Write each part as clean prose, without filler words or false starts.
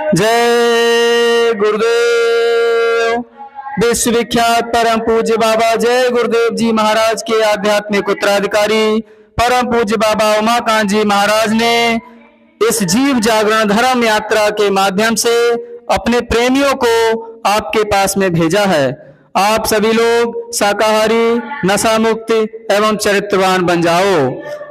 जय गुरुदेव। विश्वविख्यात परम पूज्य बाबा जय गुरुदेव जी महाराज के आध्यात्मिक उत्तराधिकारी परम पूज्य बाबा उमाकांत जी महाराज ने इस जीव जागरण धर्म यात्रा के माध्यम से अपने प्रेमियों को आपके पास में भेजा है। आप सभी लोग शाकाहारी, नशा मुक्त एवं चरित्रवान बन जाओ।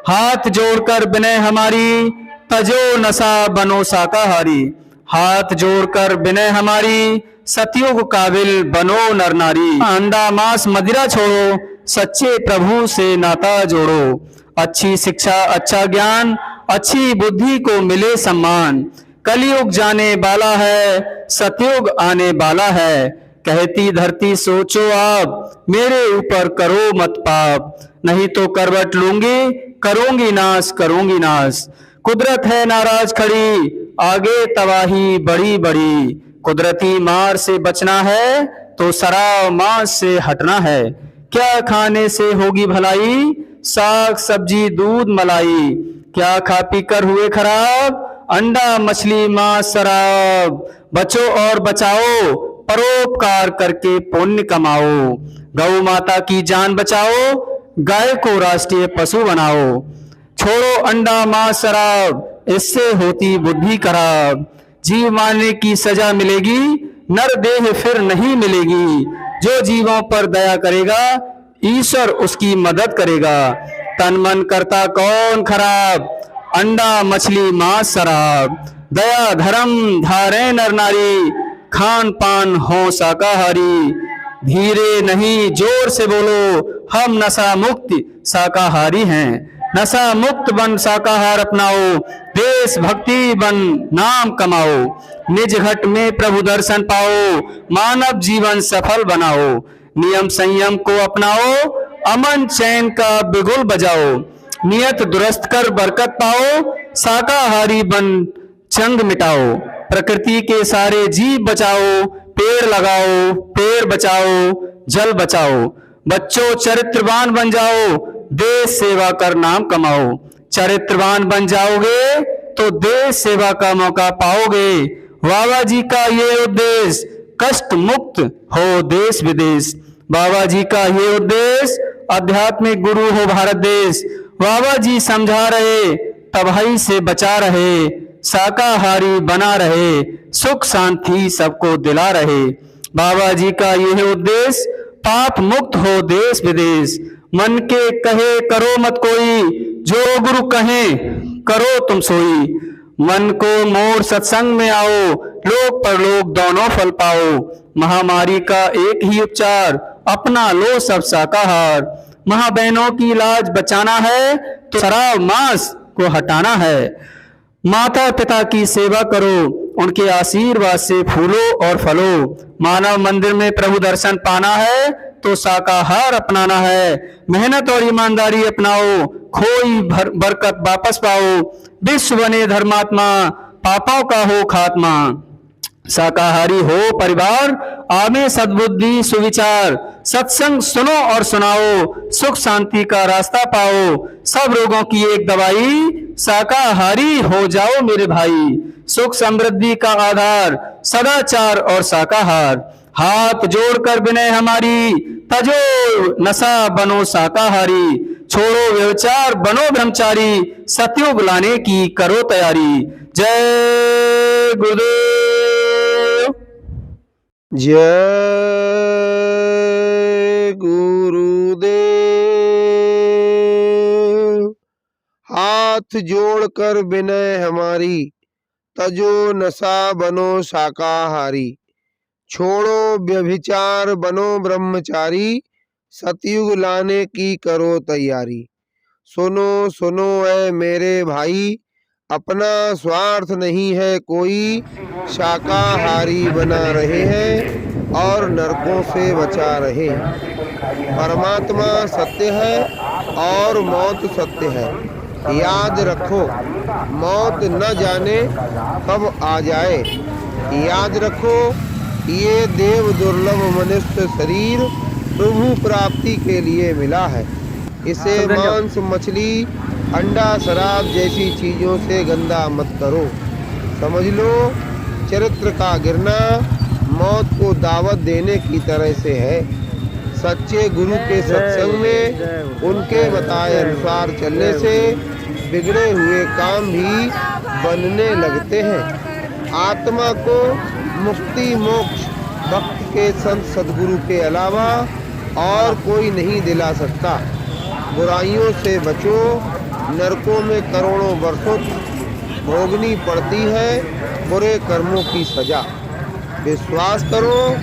हाथ जोड़कर विनय हमारी, तजो नशा बनो शाकाहारी। हाथ जोड़कर विनय हमारी, सतयुग काबिल बनो नर नारी। अंडा मांस मदिरा छोड़ो, सच्चे प्रभु से नाता जोड़ो। अच्छी शिक्षा, अच्छा ज्ञान, अच्छी बुद्धि को मिले सम्मान। कलयुग जाने वाला है, सतयुग आने वाला है। कहती धरती सोचो आप, मेरे ऊपर करो मत पाप। नहीं तो करवट लूंगी, करूंगी नाश, करूंगी नाश। कुदरत है नाराज खड़ी, आगे तबाही बड़ी बड़ी। कुदरती मार से बचना है, तो शराब मांस से हटना है। क्या खाने से होगी भलाई, साग सब्जी दूध मलाई। क्या खा पी कर हुए खराब, अंडा मछली मांस शराब। बचो और बचाओ, परोपकार करके पुण्य कमाओ। गौ माता की जान बचाओ, गाय को राष्ट्रीय पशु बनाओ। छोड़ो अंडा मांस शराब, इससे होती बुद्धि खराब। जीव मारने की सजा मिलेगी, नर देह फिर नहीं मिलेगी। जो जीवों पर दया करेगा, ईश्वर उसकी मदद करेगा। तन मन करता कौन खराब, अंडा मछली मांस शराब। दया धर्म धारे नर नारी, खान पान हो शाकाहारी। धीरे नहीं जोर से बोलो, हम नशा मुक्त शाकाहारी हैं। नशा मुक्त बन शाकाहार अपनाओ, देश भक्ति बन नाम कमाओ। निज घट में प्रभु दर्शन पाओ, मानव जीवन सफल बनाओ। नियम संयम को अपनाओ, अमन चैन का बिगुल बजाओ। नियत दुरुस्त कर बरकत पाओ, शाकाहारी बन चंग मिटाओ। प्रकृति के सारे जीव बचाओ, पेड़ लगाओ, पेड़ बचाओ, जल बचाओ। बच्चों चरित्रवान बन जाओ, देश सेवा कर नाम कमाओ। चरित्रवान बन जाओगे तो देश सेवा का मौका पाओगे। बाबा जी का ये उद्देश्य, कष्ट मुक्त हो देश विदेश। बाबा जी का ये उद्देश्य, आध्यात्मिक गुरु हो भारत देश। बाबा जी समझा रहे, तबाही से बचा रहे। शाकाहारी बना रहे, सुख शांति सबको दिला रहे। बाबा जी का यह उद्देश्य, पाप मुक्त हो देश विदेश। मन के कहे करो मत कोई, जो गुरु कहे करो तुम सोई। मन को मोर सत्संग में आओ, लोक परलोक दोनों फल पाओ। महामारी का एक ही उपचार, अपना लो सब शाकाहार। मां बहनों की लाज बचाना है, तो शराब मांस को हटाना है। माता पिता की सेवा करो, उनके आशीर्वाद से फूलो और फलो। मानव मंदिर में प्रभु दर्शन पाना है, तो शाकाहार अपनाना है। मेहनत और ईमानदारी अपनाओ, खोई बरकत वापस पाओ। विश्व बने धर्मात्मा, पापों का हो खात्मा। शाकाहारी हो परिवार, आमे सद्बुद्धि सुविचार। सत्संग सुनो और सुनाओ, सुख शांति का रास्ता पाओ। सब रोगों की एक दवाई, शाकाहारी हो जाओ मेरे भाई। सुख समृद्धि का आधार, सदाचार और शाकाहार। हाथ जोड़कर विनय हमारी, तजो नशा बनो शाकाहारी। छोड़ो व्यभिचार बनो ब्रह्मचारी, सतयुग लाने की करो तैयारी। जय गुरुदेव। जय गुरुदेव। हाथ जोड़कर विनय हमारी, तजो नशा बनो शाकाहारी। छोड़ो व्यभिचार बनो ब्रह्मचारी, सतयुग लाने की करो तैयारी। सुनो सुनो ऐ मेरे भाई, अपना स्वार्थ नहीं है कोई। शाकाहारी बना रहे हैं और नरकों से बचा रहे हैं। परमात्मा सत्य है और मौत सत्य है, याद रखो। मौत न जाने कब आ जाए, याद रखो। ये देव दुर्लभ मनुष्य शरीर प्रभु प्राप्ति के लिए मिला है। इसे मांस मछली अंडा शराब जैसी चीजों से गंदा मत करो। समझ लो चरित्र का गिरना मौत को दावत देने की तरह से है। सच्चे गुरु के सत्संग में उनके बताए अनुसार चलने से बिगड़े हुए काम भी बनने लगते हैं। आत्मा को मुक्ति मोक्ष भक्त के संत सदगुरु के अलावा और कोई नहीं दिला सकता। बुराइयों से बचो, नरकों में करोड़ों वर्षों भोगनी पड़ती है बुरे कर्मों की सजा। विश्वास करो,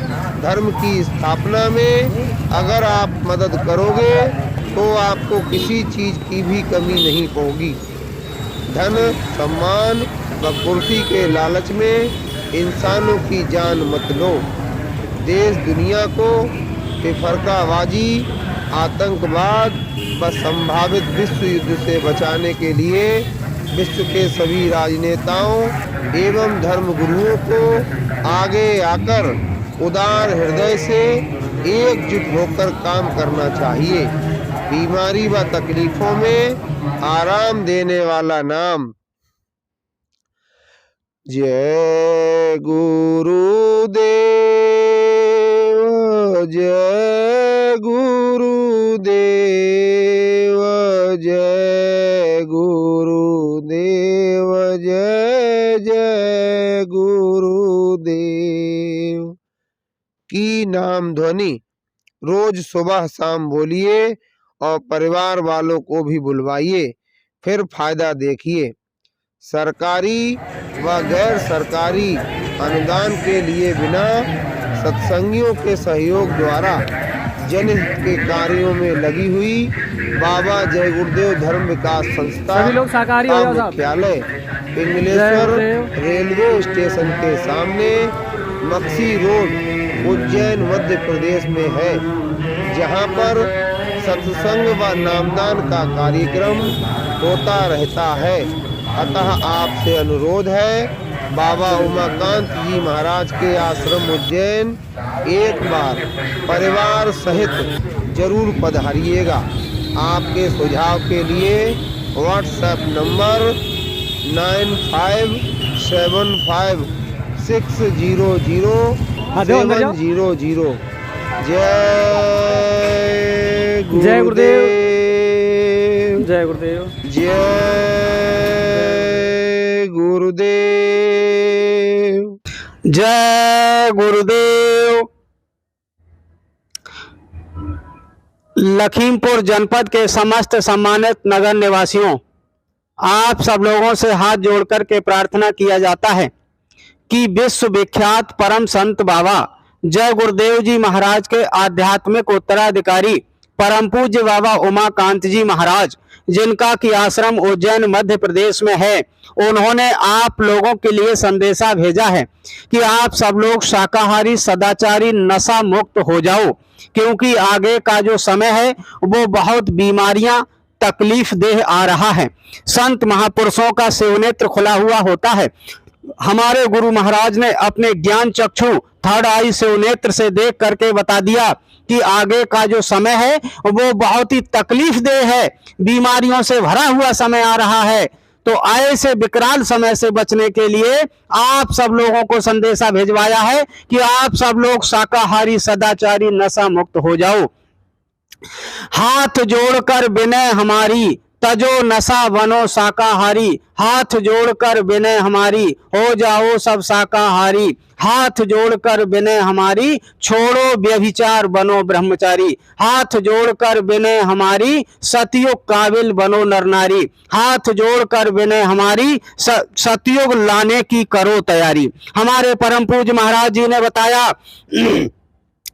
धर्म की स्थापना में अगर आप मदद करोगे तो आपको किसी चीज की भी कमी नहीं होगी। धन, सम्मान व कुर्सी के लालच में इंसानों की जान मत लो। देश दुनिया को बेफरकाबाजी, आतंकवाद व संभावित विश्व युद्ध से बचाने के लिए विश्व के सभी राजनेताओं एवं धर्म गुरुओं को आगे आकर उदार हृदय से एकजुट होकर काम करना चाहिए। बीमारी व तकलीफों में आराम देने वाला नाम। जय गुरुदेव, जय गुरुदेव, जय गुरुदेव, जय जय गुरुदेव की नाम ध्वनि रोज सुबह शाम बोलिए और परिवार वालों को भी बुलवाइए, फिर फायदा देखिए। सरकारी व गैर सरकारी अनुदान के लिए बिना सत्संगियों के सहयोग द्वारा जनहित के कार्यों में लगी हुई बाबा जय गुरुदेव धर्म विकास संस्था का मुख्यालय पिंगलेश्वर रेलवे स्टेशन के सामने मक्सी रोड उज्जैन मध्य प्रदेश में है, जहां पर सत्संग व नामदान का कार्यक्रम होता रहता है। अतः आपसे अनुरोध है, बाबा उमाकांत जी महाराज के आश्रम उज्जैन एक बार परिवार सहित जरूर पधारिएगा। आपके सुझाव के लिए व्हाट्सएप नंबर 9575600700। जय गुरुदेव, जय गुरुदेव, जय गुरुदेव, जय गुरुदेव। लखीमपुर जनपद के समस्त सम्मानित नगर निवासियों, आप सब लोगों से हाथ जोड़कर के प्रार्थना किया जाता है कि विश्व विख्यात परम संत बाबा जय गुरुदेव जी महाराज के आध्यात्मिक उत्तराधिकारी परम पूज्य बाबा उमाकांत जी महाराज, जिनका की आश्रम उज्जैन मध्य प्रदेश में है, उन्होंने आप लोगों के लिए संदेशा भेजा है कि आप सब लोग शाकाहारी, सदाचारी, नशा मुक्त हो जाओ, क्योंकि आगे का जो समय है वो बहुत बीमारियां तकलीफ देह आ रहा है। संत महापुरुषों का शिवनेत्र खुला हुआ होता है। हमारे गुरु महाराज ने अपने ज्ञान चक्षु थर्ड आई शिवनेत्र से देख करके बता दिया कि आगे का जो समय है वो बहुत ही तकलीफ देह है, बीमारियों से भरा हुआ समय आ रहा है। तो ऐसे विकराल समय से बचने के लिए आप सब लोगों को संदेशा भेजवाया है कि आप सब लोग शाकाहारी, सदाचारी, नशा मुक्त हो जाओ। हाथ जोड़कर विनय हमारी, तजो नशा बनो शाकाहारी। हाथ जोड़कर विनय हमारी, हो जाओ सब शाकाहारी। हाथ जोड़कर विनय हमारी, छोड़ो व्यभिचार बनो ब्रह्मचारी। हाथ जोड़कर विनय हमारी, सतयुग काबिल बनो नर नारी। हाथ जोड़कर विनय हमारी, सतयुग लाने की करो तैयारी। हमारे परम पूज्य महाराज जी ने बताया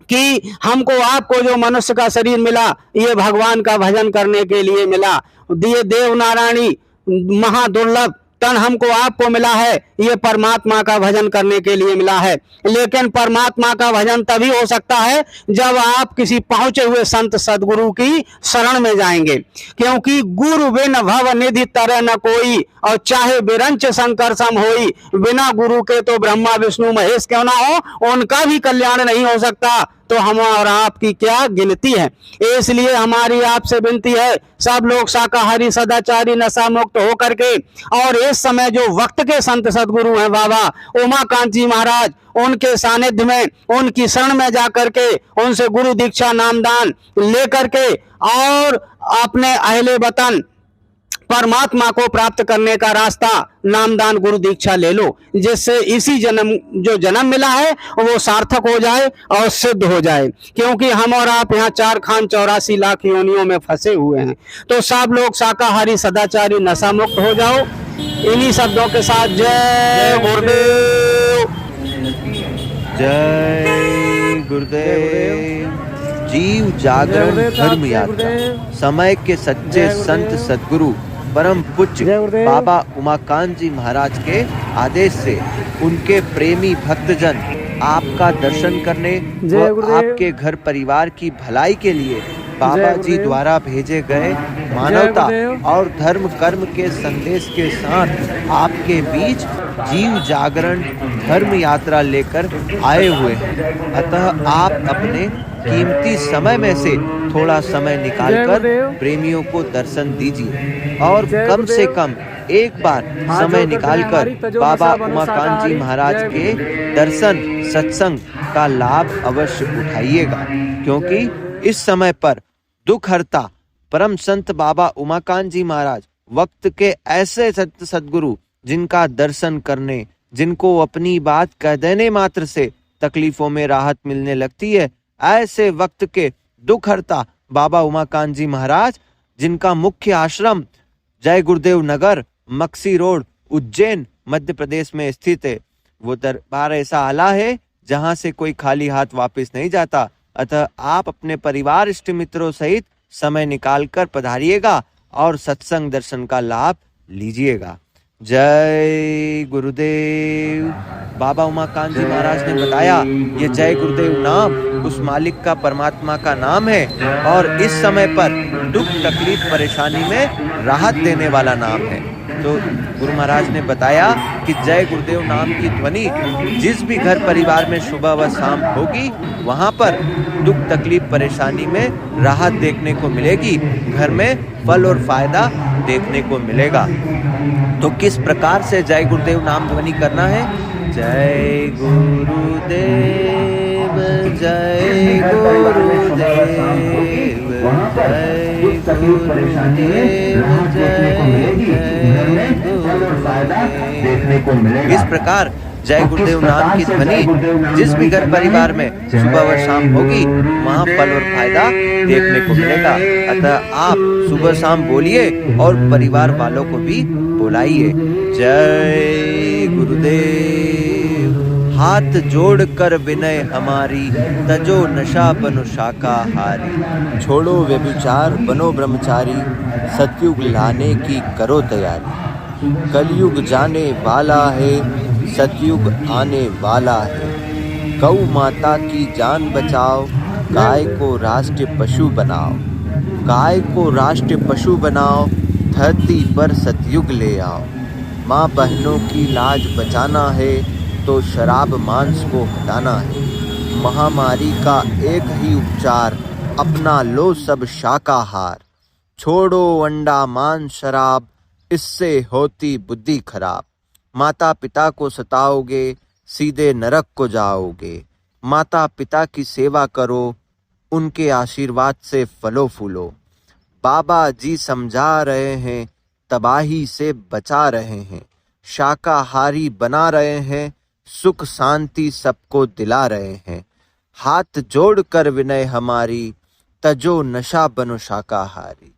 कि हमको आपको जो मनुष्य का शरीर मिला, ये भगवान का भजन करने के लिए मिला। ये देव नारायणी महादुर्लभ तन हमको आपको मिला है, ये परमात्मा का भजन करने के लिए मिला है। लेकिन परमात्मा का भजन तभी हो सकता है जब आप किसी पहुंचे हुए संत सदगुरु की शरण में जाएंगे, क्योंकि गुरु बिन भव निधि तरह न कोई, और चाहे बिरंच शंकर सम होई। बिना गुरु के तो ब्रह्मा विष्णु महेश क्यों ना हो, उनका भी कल्याण नहीं हो सकता। तो हम और आपकी क्या गिनती है। इसलिए हमारी आपसे विनती है, सब लोग शाकाहारी सदाचारी नशा मुक्त होकर के, और इस समय जो वक्त के संत सदगुरु हैं बाबा उमाकांत जी महाराज, उनके सानिध्य में, उनकी शरण में जाकर के उनसे गुरु दीक्षा नामदान लेकर के और अपने अहले वतन परमात्मा को प्राप्त करने का रास्ता नामदान गुरु दीक्षा ले लो, जिससे इसी जन्म जो जन्म मिला है वो सार्थक हो जाए और सिद्ध हो जाए। क्योंकि हम और आप यहाँ 4 खान 84 लाख योनियों में फंसे हुए हैं। तो सब लोग शाकाहारी सदाचारी नशा मुक्त हो जाओ। इन्हीं शब्दों के साथ जय गुरुदेव। जय गुरुदेव। जीव जागरण धर्म यात्रा, समय के सच्चे संत सदगुरु परम पूज्य बाबा उमाकांत जी महाराज के आदेश से उनके प्रेमी भक्तजन आपका दर्शन करने व आपके घर परिवार की भलाई के लिए बाबा जी द्वारा भेजे गए मानवता और धर्म कर्म के संदेश के साथ आपके बीच जीव जागरण धर्म यात्रा लेकर आए हुए हैं। अतः आप अपने कीमती समय में से थोड़ा समय निकालकर प्रेमियों को दर्शन दीजिए और कम से कम एक बार समय निकालकर बाबा उमाकांत जी महाराज के दर्शन सत्संग का लाभ अवश्य उठाइएगा। क्योंकि इस समय पर दुखहर्ता परम संत बाबा उमाकांत जी महाराज वक्त के ऐसे संत सदगुरु जिनका दर्शन करने, जिनको अपनी बात कह देने मात्र से तकलीफों में राहत मिलने लगती है, ऐसे वक्त के दुखहर्ता बाबा उमाकांत जी महाराज जिनका मुख्य आश्रम जय गुरुदेव नगर मक्सी रोड उज्जैन मध्य प्रदेश में स्थित है। वो दरबार ऐसा आला है जहां से कोई खाली हाथ वापस नहीं जाता। अतः आप अपने परिवार इष्ट मित्रों सहित समय निकालकर पधारिएगा और सत्संग दर्शन का लाभ लीजिएगा। जय गुरुदेव। बाबा उमाकांत जी महाराज ने बताया ये जय गुरुदेव नाम उस मालिक का, परमात्मा का नाम है और इस समय पर दुख तकलीफ परेशानी में राहत देने वाला नाम है। तो गुरु महाराज ने बताया कि जय गुरुदेव नाम की ध्वनि जिस भी घर परिवार में सुबह व शाम होगी वहां पर दुख तकलीफ परेशानी में राहत देखने को मिलेगी, घर में फल और फायदा देखने को मिलेगा। तो किस प्रकार से जय गुरुदेव नाम ध्वनि करना है? जय गुरुदेव, जय गुरुदेव, जय गुरुदेव। इस प्रकार जय गुरुदेव नाम की ध्वनि जिस भी घर परिवार में सुबह व शाम होगी वहाँ फल और फायदा देखने को मिलेगा। अतः आप सुबह शाम बोलिए और परिवार वालों को भी बुलाइए। जय गुरुदेव। हाथ जोड़ कर विनय हमारी, तजो नशा बनो शाकाहारी, छोड़ो व्यभिचार बनो ब्रह्मचारी, सतयुग लाने की करो तैयारी। कलयुग जाने वाला है, सतयुग आने वाला है। गौ माता की जान बचाओ, गाय को राष्ट्रीय पशु बनाओ। गाय को राष्ट्रीय पशु बनाओ, धरती पर सतयुग ले आओ। माँ बहनों की लाज बचाना है तो शराब मांस को हटाना है। महामारी का एक ही उपचार, अपना लो सब शाकाहार। छोड़ो अंडा मांस शराब, इससे होती बुद्धि खराब। माता पिता को सताओगे, सीधे नरक को जाओगे। माता पिता की सेवा करो, उनके आशीर्वाद से फलो फूलो। बाबा जी समझा रहे हैं, तबाही से बचा रहे हैं। शाकाहारी बना रहे हैं, सुख शांति सबको दिला रहे हैं। हाथ जोड़कर विनय हमारी, तजो नशा बनो शाकाहारी।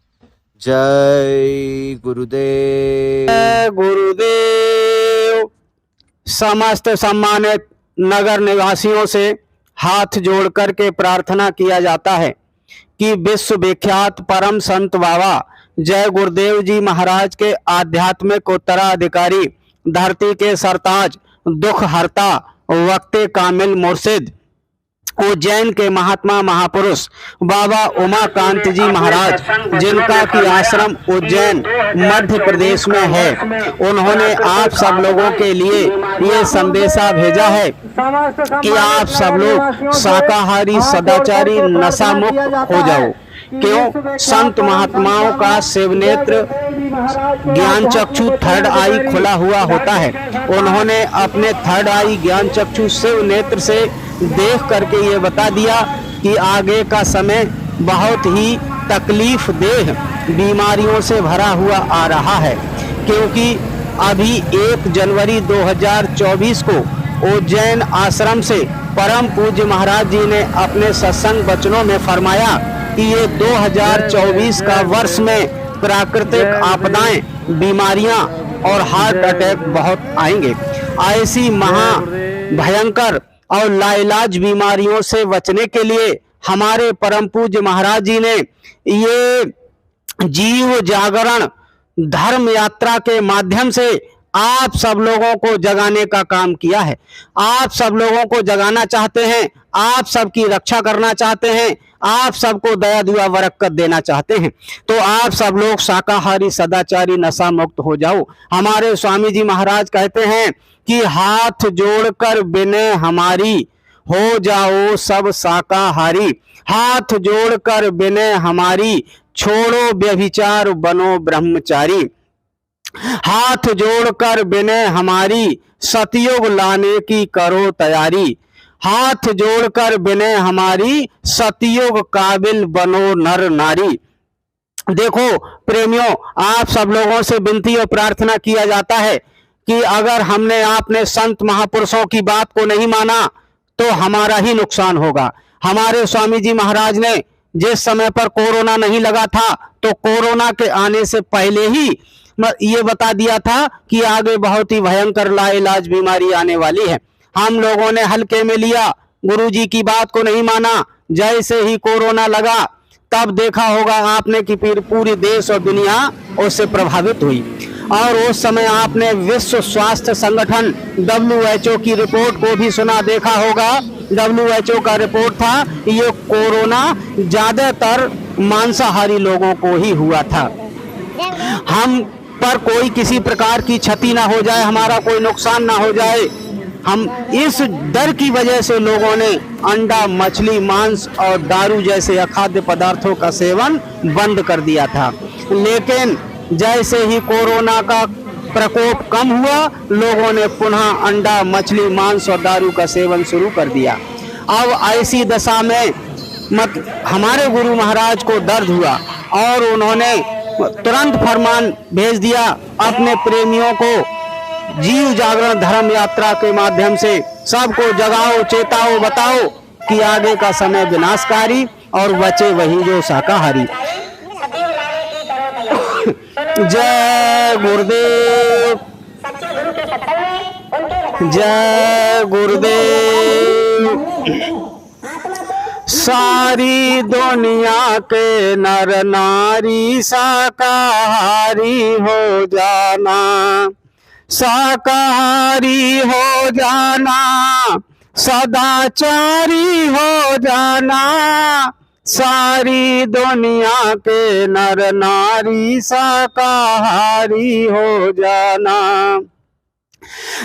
जय गुरुदेव। जय गुरुदेव। समस्त सम्मानित नगर निवासियों से हाथ जोड़कर के प्रार्थना किया जाता है कि विश्व विख्यात परम संत बाबा जय गुरुदेव जी महाराज के आध्यात्मिक उत्तराधिकारी, धरती के सरताज, दुख हरता, वक्ते कामिल मुर्शिद उज्जैन के महात्मा महापुरुष बाबा उमाकांत जी महाराज, जिनका की आश्रम उज्जैन मध्य प्रदेश में है, उन्होंने आप सब लोगों के लिए ये संदेशा भेजा है कि आप सब लोग शाकाहारी सदाचारी नशा मुक्त हो जाओ। क्यों? संत महात्माओं का शिवनेत्र ज्ञान चक्षु थर्ड आई खुला हुआ होता है। उन्होंने अपने थर्ड आई ज्ञान चक्षु शिव नेत्र से देख करके ये बता दिया कि आगे का समय बहुत ही तकलीफ देह बीमारियों से भरा हुआ आ रहा है, क्योंकि अभी 1 जनवरी 2024 को उज्जैन आश्रम से परम पूज्य महाराज जी ने अपने सत्संग वचनों में फरमाया कि ये 2024 का वर्ष में प्राकृतिक आपदाएं, बीमारियां और हार्ट अटैक बहुत आएंगे। ऐसी महा भयंकर और लाइलाज बीमारियों से बचने के लिए हमारे परम पूज्य महाराज जी ने ये जीव जागरण धर्म यात्रा के माध्यम से आप सब लोगों को जगाने का काम किया है। आप सब लोगों को जगाना चाहते हैं, आप सबकी रक्षा करना चाहते हैं, आप सबको दया दुआ बरकत देना चाहते हैं। तो आप सब लोग शाकाहारी सदाचारी नशा मुक्त हो जाओ। हमारे स्वामी जी महाराज कहते हैं कि हाथ जोड़कर बिने हमारी हो जाओ सब शाकाहारी, हाथ जोड़कर बिने हमारी छोड़ो व्यभिचार बनो ब्रह्मचारी, हाथ जोड़कर बिने हमारी सतयुग लाने की करो तैयारी, हाथ जोड़कर बिने हमारी सतयुग काबिल बनो नर नारी। देखो प्रेमियों, आप सब लोगों से विनती और प्रार्थना किया जाता है कि अगर हमने आपने संत महापुरुषों की बात को नहीं माना तो हमारा ही नुकसान होगा। हमारे स्वामी जी महाराज ने जिस समय पर कोरोना नहीं लगा था तो कोरोना के आने से पहले ही ये बता दिया था कि आगे बहुत ही भयंकर लाइलाज बीमारी आने वाली है। हम लोगों ने हल्के में लिया, गुरुजी की बात को नहीं माना। जैसे ही कोरोना लगा तब देखा होगा आपने कि पूरी देश और दुनिया उससे प्रभावित हुई। और उस समय आपने विश्व स्वास्थ्य संगठन WHO की रिपोर्ट को भी सुना, देखा होगा। WHO का रिपोर्ट था ये कोरोना ज्यादातर मांसाहारी लोगों को ही हुआ था। हम पर कोई किसी प्रकार की क्षति ना हो जाए, हमारा कोई नुकसान ना हो जाए, हम इस डर की वजह से लोगों ने अंडा, मछली, मांस और दारू जैसे अखाद्य पदार्थों का सेवन बंद कर दिया था। लेकिन जैसे ही कोरोना का प्रकोप कम हुआ, लोगों ने पुनः अंडा, मछली, मांस और दारू का सेवन शुरू कर दिया। अब ऐसी दशा में हमारे गुरु महाराज को दर्द हुआ और उन्होंने तुरंत फरमान भेज दिया अपने प्रेमियों को, जीव जागरण धर्म यात्रा के माध्यम से सबको जगाओ, चेताओ, बताओ कि आगे का समय विनाशकारी और बचे वही जो शाकाहारी। जय गुरुदेव, जय गुरुदेव। सारी दुनिया के नर नारी शाकाहारी हो जाना, शाकाहारी हो जाना, सदाचारी हो जाना। सारी दुनिया के नर नारी शाकाहारी हो जाना।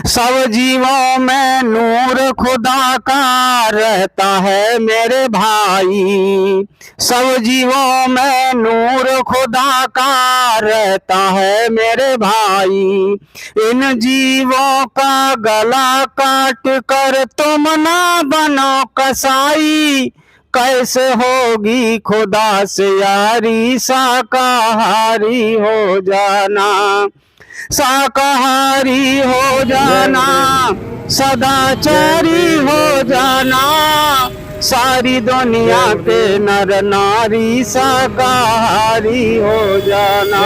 सब जीवों में नूर खुदा का रहता है मेरे भाई, सब जीवों में नूर खुदा का रहता है मेरे भाई। इन जीवों का गला काट कर तुम ना बनो कसाई, कैसे होगी खुदा से यारी, शाकाहारी हो जाना, शाकाहारी हो जाना, सदाचारी हो जाना। सारी दुनिया के नर नारी शाकाहारी हो जाना।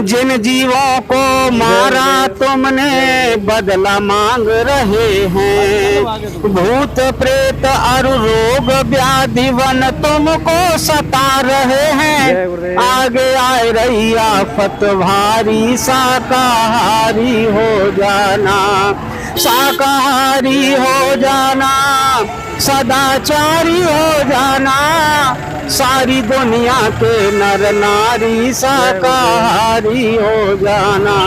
जिन जीवों को मारा तुमने बदला मांग रहे हैं, भूत प्रेत और रोग व्याधि वन तुमको सता रहे हैं। आगे आए रही आफत भारी, शाकाहारी हो जाना, शाकाहारी हो जाना, सदाचारी हो जाना, सारी दुनिया के नर नारी शाकाहारी हो जाना।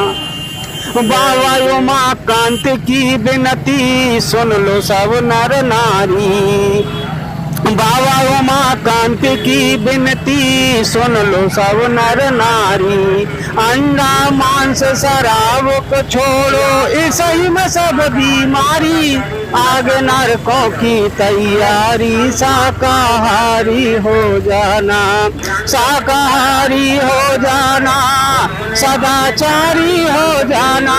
बाबा उमाकांत की विनती सुन लो सब नर नारी, बाबा उमाकांत की विनती सुन लो सब नर नारी। अंडा मांस शराब को छोड़ो, इसी में सब बीमारी, आगे नरकों की तैयारी, शाकाहारी हो जाना, शाकाहारी हो जाना, सदाचारी हो जाना,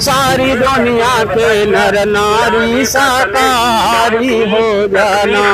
सारी दुनिया के नर नारी शाकाहारी हो जाना।